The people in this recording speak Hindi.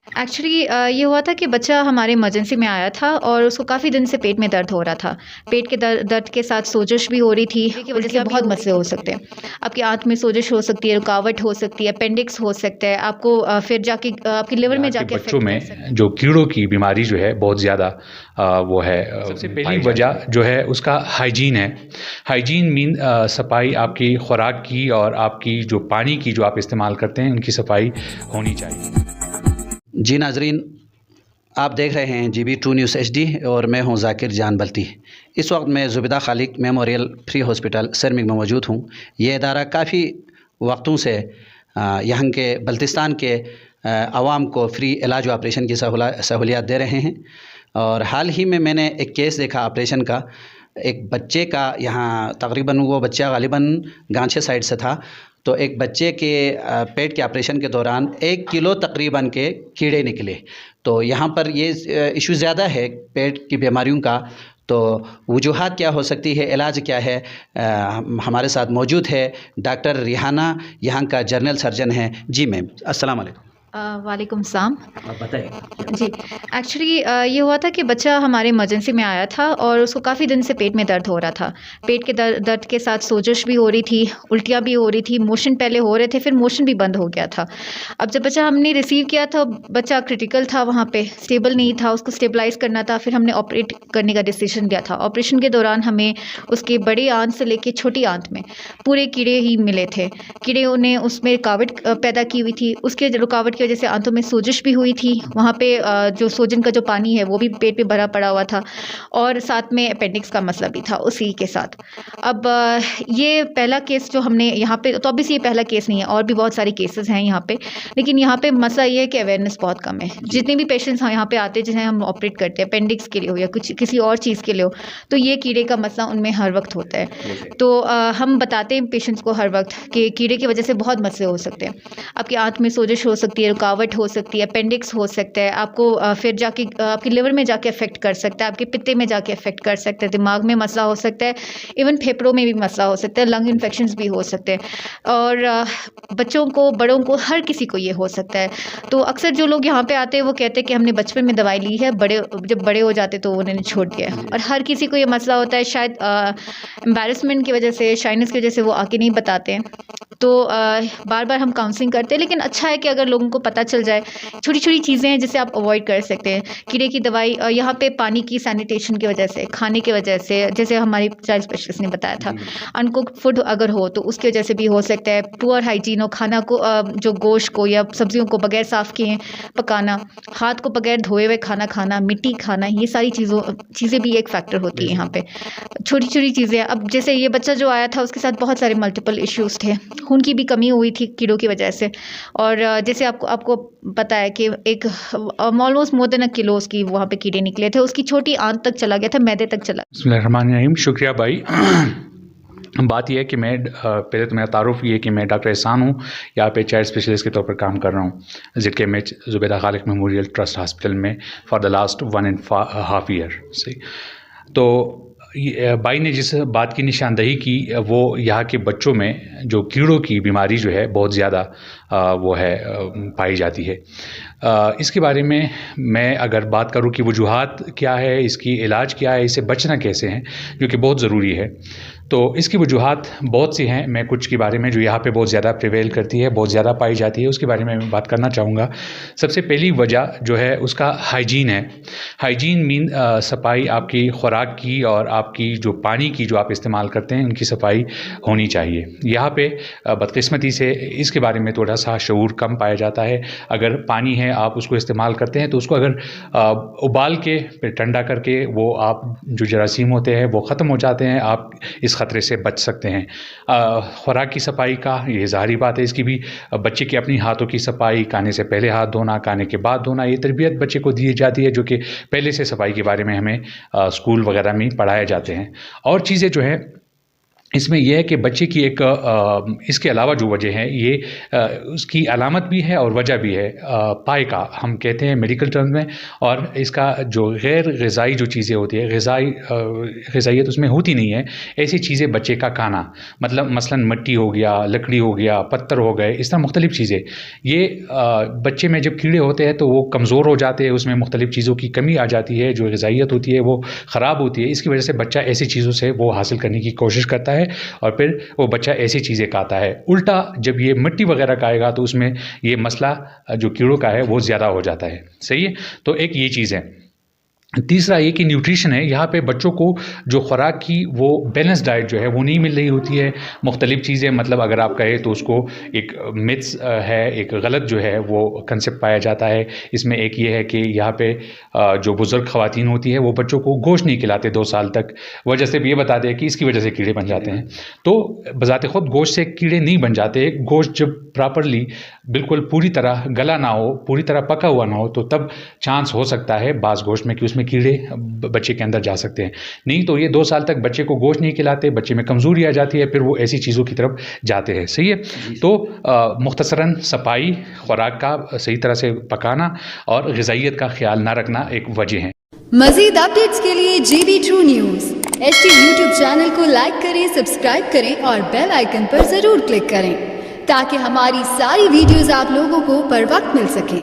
एक्चुअली ये हुआ था कि बच्चा हमारे इमरजेंसी में आया था और उसको काफ़ी दिन से पेट में दर्द हो रहा था। पेट के दर्द के साथ सोजिश भी हो रही थी, की वजह से बहुत मसले हो सकते हैं। आपकी आँत में सोजिश हो सकती है, रुकावट हो सकती है, अपेंडिक्स हो सकता है, आपको फिर जाके आपकी लिवर में यहाँ के जाके बच्चों अफ़ेक्ट कर सकता है। में जो कीड़ों की बीमारी जो है बहुत ज़्यादा वो है सबसे पहली वजह जो है उसका हाइजीन है। हाइजीन मीन सफाई आपकी खुराक की और आपकी जो पानी की जो आप इस्तेमाल करते हैं उनकी सफाई होनी चाहिए। जी नाजरीन, आप देख रहे हैं GB2 न्यूज़ HD और मैं हूं जाकिर जान बल्ती। इस वक्त मैं Zubaida Khalik memorial free hospital सरमिग में मौजूद हूं। ये इदारा काफ़ी वक्तों से यहाँ के बल्तिस्तान के आवाम को फ्री इलाज व ऑपरेशन की सहूलियात दे रहे हैं। और हाल ही में मैंने एक केस देखा ऑपरेशन का। एक बच्चे का यहाँ तकरीबन वो बच्चा गालिबन गांछे साइड से था, तो एक बच्चे के पेट के ऑपरेशन के दौरान 1 किलो तकरीबन के कीड़े निकले। तो यहाँ पर ये इशू ज़्यादा है पेट की बीमारियों का। तो वजूहात क्या हो सकती है, इलाज क्या है, हमारे साथ मौजूद है डॉक्टर रिहाना, यहाँ का जनरल सर्जन है। जी मैम, अस्सलाम वालेकुम। वालेकुम सलाम। आप बताइए। जी, एक्चुअली ये हुआ था कि बच्चा हमारे इमरजेंसी में आया था और उसको काफ़ी दिन से पेट में दर्द हो रहा था। पेट के दर्द के साथ सोजिश भी हो रही थी, उल्टियाँ भी हो रही थी, मोशन पहले हो रहे थे, फिर मोशन भी बंद हो गया था। अब जब बच्चा हमने रिसीव किया था, बच्चा क्रिटिकल था, वहाँ पे स्टेबल नहीं था, उसको स्टेबलाइज़ करना था, फिर हमने ऑपरेट करने का डिसीजन लिया था। ऑपरेशन के दौरान हमें उसके बड़ी आँत से लेके छोटी आँत में पूरे कीड़े ही मिले थे। कीड़े ने उसमें रुकावट पैदा की हुई थी, उसके रुकावट की वजह से आंतों में सोजिश भी हुई थी। वहाँ पे जो सोजन का जो पानी है वो भी पेट पे भरा पड़ा हुआ था और साथ में अपेंडिक्स का मसला भी था उसी के साथ। अब ये पहला केस जो हमने यहाँ पे, तो ऑब्वियसली ये पहला केस नहीं है, और भी बहुत सारे केसेस हैं यहाँ पे, लेकिन यहाँ पे मसला ये है कि अवेयरनेस बहुत कम है। जितने भी पेशेंट्स यहाँ पे आते हैं जिन्हें हम ऑपरेट करते हैं अपेंडिक्स के लिए हो या कुछ किसी और चीज़ के लिए हो, तो ये कीड़े का मसला उनमें हर वक्त होता है। तो हम बताते हैं पेशेंट्स को हर वक्त कि कीड़े की वजह से बहुत मसले हो सकते हैं। आपकी आँत में सोजिश हो सकती है, रुकावट हो सकती है, अपेंडिक्स हो सकता है, आपको फिर जाके आपकी लिवर में जाके अफेक्ट कर सकता है, आपके पित्ते में जाके अफेक्ट कर सकता है, दिमाग में मसला हो सकता है, इवन फेफड़ों में भी मसला हो सकता है, लंग इन्फेक्शंस भी हो सकते हैं, और बच्चों को, बड़ों को, हर किसी को ये हो सकता है। तो अक्सर जो लोग यहाँ पे आते हैं वो कहते हैं कि हमने बचपन में दवाई ली है, जब बड़े हो जाते तो उन्होंने छोड़ दिया है, और हर किसी को ये मसला होता है। शायद एम्बैरेसमेंट की वजह से, शाइनेस की वजह से वो आके नहीं बताते हैं। तो बार बार हम काउंसलिंग करते हैं, लेकिन अच्छा है कि अगर लोगों को पता चल जाए, छोटी छोटी चीज़ें हैं जिसे आप अवॉइड कर सकते हैं। कीड़े की दवाई यहाँ पे पानी की सैनिटेशन की वजह से, खाने की वजह से, जैसे हमारी चाइल्ड स्पेशलिस्ट ने बताया था, अनकुक्ड फूड अगर हो तो उसकी वजह से भी हो सकता है। पुअर हाइजीन हो, खाना को जो गोश्त को या सब्जियों को बगैर साफ़ किए पकाना, हाथ को बगैर धोए हुए खाना खाना, मिट्टी खाना, ये सारी चीज़ें भी एक फैक्टर होती है यहाँ पे। छोटी छोटी चीज़ें। अब जैसे ये बच्चा जो आया था उसके साथ बहुत सारे मल्टीपल इश्यूज़ थे, खून की भी कमी हुई थी कीड़ों की वजह से, और जैसे आपको पता है कि एक ऑलमोस्ट मोर देन 1 किलो उसकी वहाँ पे कीड़े निकले थे, उसकी छोटी आंत तक चला गया था, मैदे तक चला। बिस्मिल्लाहिर्रहमानिर्रहीम। शुक्रिया भाई। बात यह है कि मैं पहले तो मेरा तारुफ ये है कि मैं डॉक्टर एहसान हूँ, यहाँ पे चाइल्ड स्पेशलिस्ट के तौर पर काम कर रहा हूँ ZKMH Zubaida Khalik memorial trust hospital में फॉर द लास्ट 1.5 ईयर से। तो भाई ने जिस बात की निशानदही की वो यहाँ के बच्चों में जो कीड़ों की बीमारी जो है बहुत ज़्यादा वो है पाई जाती है। इसके बारे में मैं अगर बात करूँ कि वजूहात क्या है, इसकी इलाज क्या है, इससे बचना कैसे है, जो कि बहुत ज़रूरी है। तो इसकी वजूहात बहुत सी हैं। मैं कुछ के बारे में जो यहाँ पे बहुत ज़्यादा प्रिवेल करती है, बहुत ज़्यादा पाई जाती है, उसके बारे में मैं बात करना चाहूँगा। सबसे पहली वजह जो है उसका हाइजीन है। हाइजीन मीन सफाई आपकी खुराक की और आपकी जो पानी की जो आप इस्तेमाल करते हैं उनकी सफाई होनी चाहिए। यहाँ पे बदकिस्मती से इसके बारे में थोड़ा सा शऊर कम पाया जाता है। अगर पानी है आप उसको इस्तेमाल करते हैं तो उसको अगर उबाल के फिर ठंडा करके वो आप जो जरासीम होते हैं वो ख़त्म हो जाते हैं, आप इस ख़तरे से बच सकते हैं। खुराक की सफाई का ये ज़ाहिरी बात है, इसकी भी बच्चे की अपनी हाथों की सफाई, खाने से पहले हाथ धोना, खाने के बाद धोना, ये तरबियत बच्चे को दी जाती है जो कि पहले से सफाई के बारे में हमें स्कूल वगैरह में पढ़ाए जाते हैं। और चीज़ें जो है इसमें यह है कि बच्चे की एक इसके अलावा जो वजह है ये उसकी अलामत भी है और वजह भी है पाए का हम कहते हैं मेडिकल टर्म्स में। और इसका जो गैर ग़िज़ाई जो चीज़ें होती है ग़िज़ाइयत उसमें होती नहीं है। ऐसी चीज़ें बच्चे का खाना मतलब मसलन मिट्टी हो गया, लकड़ी हो गया, पत्थर हो गए, इस तरह मुख्तलिफ़ चीज़ें ये बच्चे में जब कीड़े होते हैं तो वो कमज़ोर हो जाते हैं, उसमें मुख्तलिफ़ चीज़ों की कमी आ जाती है, जो ग़िज़ाइयत होती है वो ख़राब होती है। इसकी वजह से बच्चा ऐसी चीज़ों से वो हासिल करने की कोशिश करता है और फिर वो बच्चा ऐसी चीज़ें खाता है। उल्टा जब ये मिट्टी वगैरह खाएगा तो उसमें ये मसला जो कीड़ों का है वो ज़्यादा हो जाता है। सही है, तो एक ये चीज़ है। तीसरा ये कि न्यूट्रिशन है, यहाँ पे बच्चों को जो खुराक की वो बैलेंस डाइट जो है वो नहीं मिल रही होती है। मुख्तलिफ़ चीज़ें मतलब अगर आप कहें तो उसको एक मिथ्स है, एक गलत जो है वो कंसेप्ट पाया जाता है। इसमें एक ये है कि यहाँ पे जो बुज़ुर्ग ख़वातीन होती है वो बच्चों को गोश्त नहीं खिलाते 2 साल तक, वजह से ये बताते हैं कि इसकी वजह से कीड़े बन जाते हैं। तो बज़ाते ख़ुद गोश्त से कीड़े नहीं बन जाते। गोश्त जब प्रॉपरली बिल्कुल पूरी तरह गला ना हो, पूरी तरह पका हुआ ना हो, तो तब चांस हो सकता है बाज़ गोश्त में कि उसमें कीड़े बच्चे के अंदर जा सकते हैं। नहीं तो ये 2 साल तक बच्चे को गोश्त नहीं खिलाते, बच्चे में कमज़ोरी आ जाती है, फिर वो ऐसी चीज़ों की तरफ जाते हैं। सही है, तो मुख्तसरन सफाई, खुराक का सही तरह से पकाना और ग़िज़ाइयत का ख्याल ना रखना एक वजह है। मज़ीद अपडेट्स के लिए GB True News HD YouTube channel को लाइक करें, सब्सक्राइब करें और बेल आइकन पर ज़रूर क्लिक करें ताकि हमारी सारी वीडियोस आप लोगों को बर वक्त मिल सकें।